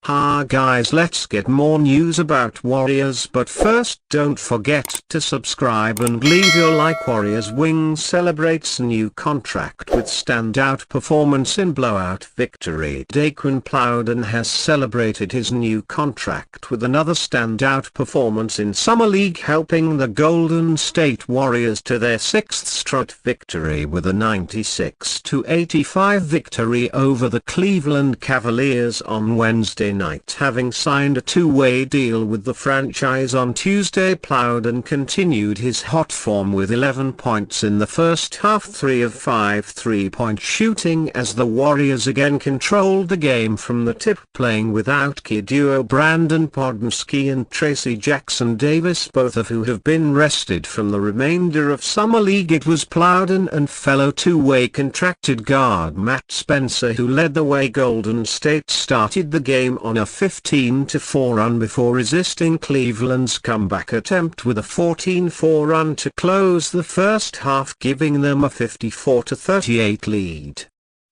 Hi guys, let's get more news about Warriors, but first don't forget to subscribe and leave your like. Warriors Wings celebrates new contract with standout performance in blowout victory. Quinten Post has celebrated his new contract with another standout performance in Summer League, helping the Golden State Warriors to their 6th straight victory with a 96-85 victory over the Cleveland Cavaliers on Wednesday night. Having signed a two-way deal with the franchise on Tuesday, Post continued his hot form with 11 points in the first half, 3 of 5 3-point shooting as the Warriors again controlled the game from the tip, playing without key duo Brandon Podmski and Tracy Jackson-Davis, both of who have been rested from the remainder of Summer League. It was Post and fellow two-way contracted guard Matt Spencer who led the way. Golden State started the game on a 15-4 run before resisting Cleveland's comeback attempt with a 14-4 run to close the first half, giving them a 54-38 lead.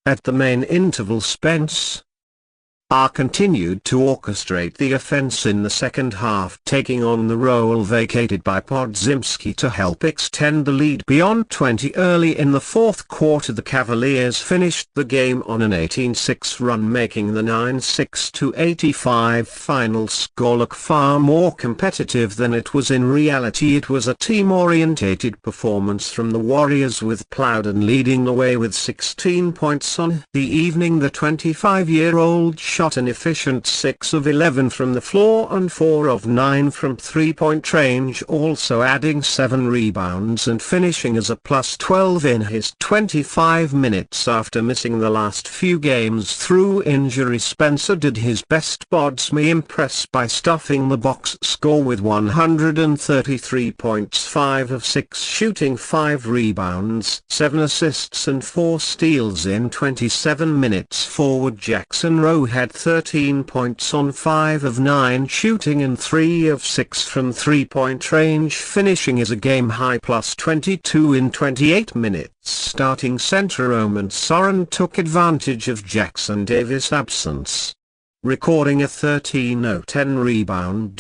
At the main interval, Spencer continued to orchestrate the offense in the second half, taking on the role vacated by Podziemski to help extend the lead beyond 20. Early in the fourth quarter, the Cavaliers finished the game on an 18-6 run, making the 96-85 final score look far more competitive than it was in reality. It was a team-orientated performance from the Warriors, with Post leading the way with 16 points on the evening. The 25-year-old shot an efficient 6 of 11 from the floor and 4 of 9 from three-point range, also adding 7 rebounds and finishing as a +12 in his 25 minutes after missing the last few games through injury. Spencer did his best. Podziemski impressed by stuffing the box score with 133 points, 5 of 6 shooting, 5 rebounds, 7 assists and 4 steals in 27 minutes. Forward Jackson Rowe had 13 points on 5 of 9 shooting and 3 of 6 from three-point range, finishing as a game-high +22 in 28 minutes. Starting center Oman Soren took advantage of Jackson-Davis' absence, recording a 13-0-10 rebound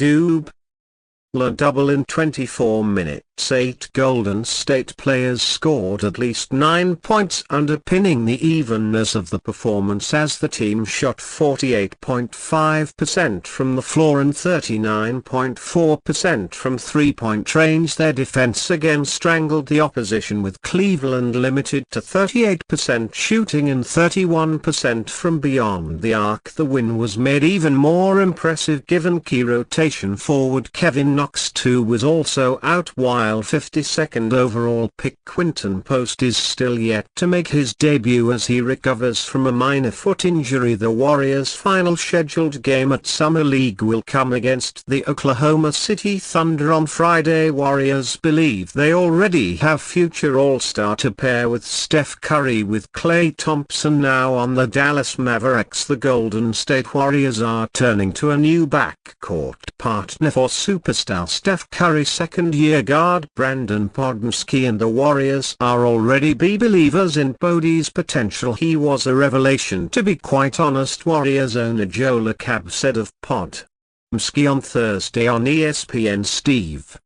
double in 24 minutes. 8 Golden State players scored at least 9 points, underpinning the evenness of the performance as the team shot 48.5% from the floor and 39.4% from three-point range. Their defense again strangled the opposition, with Cleveland limited to 38% shooting and 31% from beyond the arc. The win was made even more impressive given key rotation forward Kevin Knox II was also out, while 52nd overall pick Quinten Post is still yet to make his debut as he recovers from a minor foot injury. The Warriors' final scheduled game at Summer League will come against the Oklahoma City Thunder on Friday. Warriors believe they already have future All-Star to pair with Steph Curry, with Klay Thompson now on the Dallas Mavericks. The Golden State Warriors are turning to a new backcourt partner for superstar Steph Curry. Second-year guard Brandon Podmski and the Warriors are already believers in Bodie's potential. He was a revelation, to be quite honest, Warriors owner Joe LaCab said of Podmski on Thursday on ESPN. Steve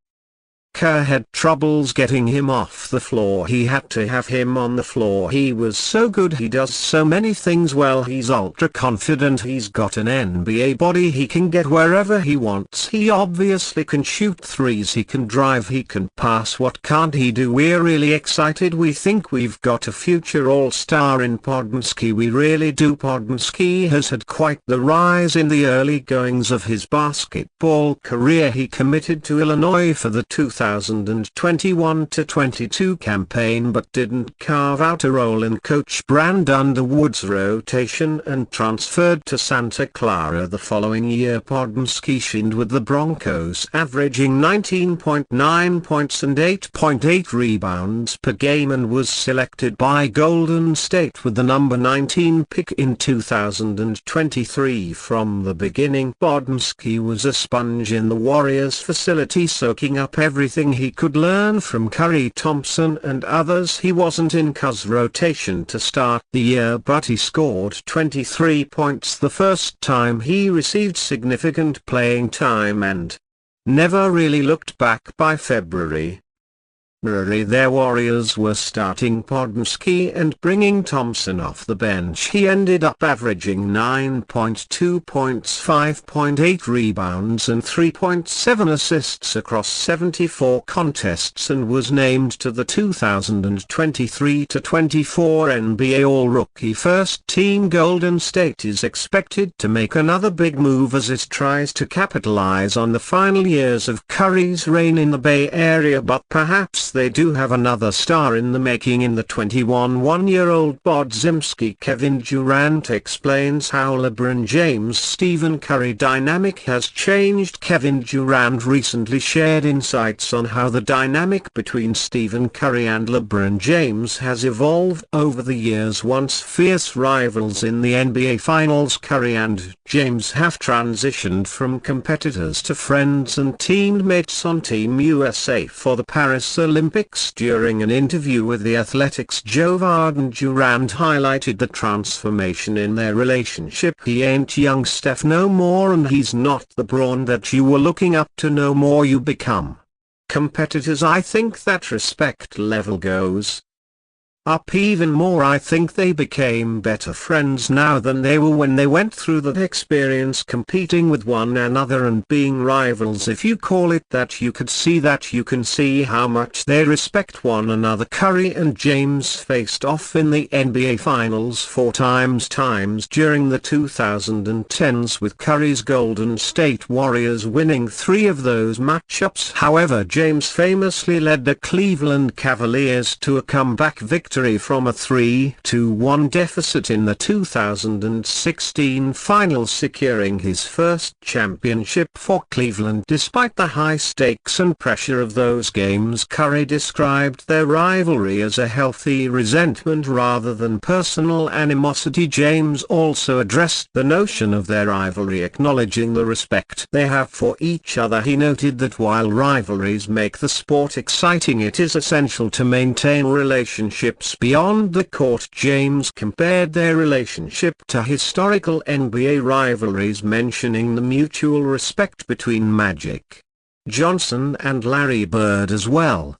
Kerr had troubles getting him off the floor. He had to have him on the floor. He was so good. He does so many things well. He's ultra confident. He's got an NBA body. He can get wherever he wants. He obviously can shoot threes. He can drive. He can pass. What can't he do? We're really excited. We think we've got a future All-Star in Podmski. We really do. Podmski has had quite the rise in the early goings of his basketball career. He committed to Illinois for the 2021-22 campaign, but didn't carve out a role in Coach Brand Underwood's rotation and transferred to Santa Clara the following year. Podmski shined with the Broncos, averaging 19.9 points and 8.8 rebounds per game, and was selected by Golden State with the number 19 pick in 2023. From the beginning, Podmski was a sponge in the Warriors facility, soaking up everything everything he could learn from Curry, Thompson and others. He wasn't in Curry's rotation to start the year, but he scored 23 points the first time he received significant playing time and never really looked back by February. Their Warriors were starting Podmski and bringing Thompson off the bench. He ended up averaging 9.2 points, 5.8 rebounds and 3.7 assists across 74 contests and was named to the 2023-24 NBA All-Rookie First Team. Golden State is expected to make another big move as it tries to capitalize on the final years of Curry's reign in the Bay Area, but perhaps they do have another star in the making in the 21-year-old Podziemski. Kevin Durant explains how LeBron James-Stephen Curry dynamic has changed. Kevin Durant recently shared insights on how the dynamic between Stephen Curry and LeBron James has evolved over the years. Once fierce rivals in the NBA Finals, Curry and James have transitioned from competitors to friends and teammates on Team USA for the Paris Olympics. During an interview with The Athletic's Joe Varden, Durant highlighted the transformation in their relationship. He ain't young Steph no more, and he's not the Braun that you were looking up to no more. You become competitors. I think that respect level goes up even more. I think they became better friends now than they were when they went through that experience competing with one another and being rivals, if you call it that. You could see that. You can see how much they respect one another. Curry and James faced off in the NBA Finals 4 times during the 2010s, with Curry's Golden State Warriors winning 3 of those matchups. However, James famously led the Cleveland Cavaliers to a comeback victory from a 3-1 deficit in the 2016 finals, securing his first championship for Cleveland. Despite the high stakes and pressure of those games, Curry described their rivalry as a healthy resentment rather than personal animosity. James also addressed the notion of their rivalry, acknowledging the respect they have for each other. He noted that while rivalries make the sport exciting, it is essential to maintain relationships beyond the court. James compared their relationship to historical NBA rivalries, mentioning the mutual respect between Magic Johnson and Larry Bird, as well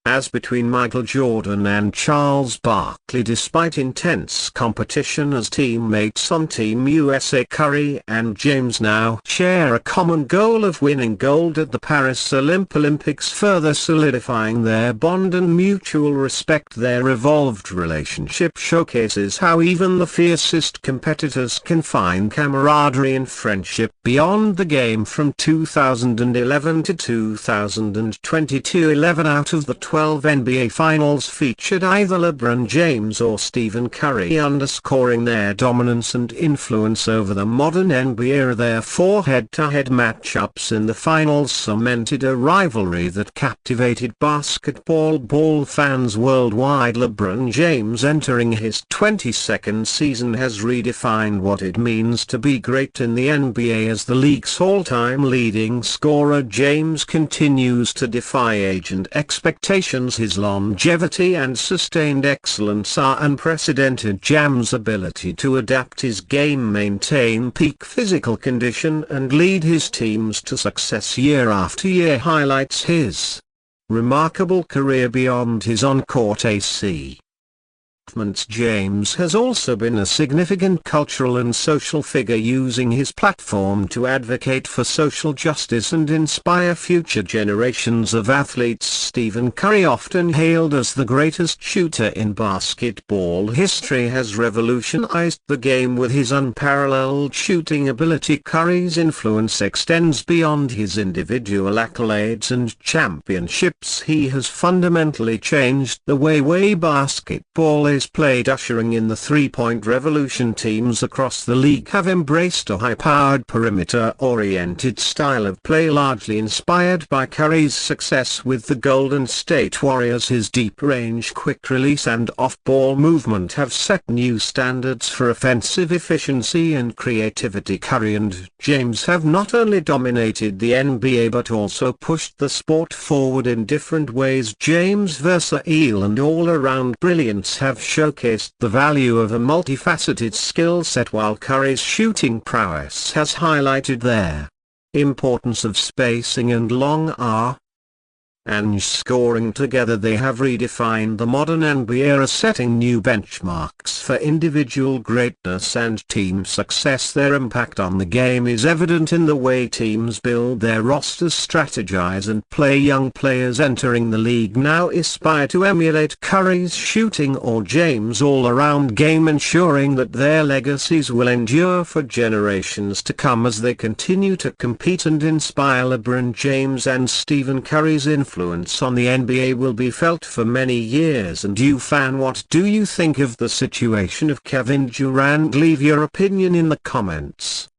as between Michael Jordan and Charles Barkley. Despite intense competition as teammates on Team USA, Curry and James now share a common goal of winning gold at the Paris Olympics, further solidifying their bond and mutual respect. Their evolved relationship showcases how even the fiercest competitors can find camaraderie and friendship beyond the game. From 2011 to 2022, 11 out of the 12 NBA Finals featured either LeBron James or Stephen Curry, underscoring their dominance and influence over the modern NBA. Their 4 head-to-head matchups in the finals cemented a rivalry that captivated basketball fans worldwide. LeBron James, entering his 22nd season, has redefined what it means to be great in the NBA as the league's all-time leading scorer. James continues to defy age and expectations. His longevity and sustained excellence are unprecedented. James' ability to adapt his game, maintain peak physical condition and lead his teams to success year after year highlights his remarkable career beyond his on-court achievements. James has also been a significant cultural and social figure, using his platform to advocate for social justice and inspire future generations of athletes. Stephen Curry, often hailed as the greatest shooter in basketball history, has revolutionized the game with his unparalleled shooting ability. Curry's influence extends beyond his individual accolades and championships. He has fundamentally changed the way basketball is played, ushering in the three-point revolution. Teams across the league have embraced a high-powered perimeter-oriented style of play, largely inspired by Curry's success with the Golden State Warriors. His deep-range quick release and off-ball movement have set new standards for offensive efficiency and creativity. Curry and James have not only dominated the NBA but also pushed the sport forward in different ways. James' versatile and all-around brilliance have showcased the value of a multifaceted skill set, while Curry's shooting prowess has highlighted their importance of spacing and long and scoring. Together they have redefined the modern NBA, setting new benchmarks for individual greatness and team success. Their impact on the game is evident in the way teams build their rosters, strategize and play. Young players entering the league now aspire to emulate Curry's shooting or James' all-around game, ensuring that their legacies will endure for generations to come as they continue to compete and inspire. LeBron James and Stephen Curry's influence on the NBA will be felt for many years. And you fan, what do you think of the situation of Kevin Durant? Leave your opinion in the comments.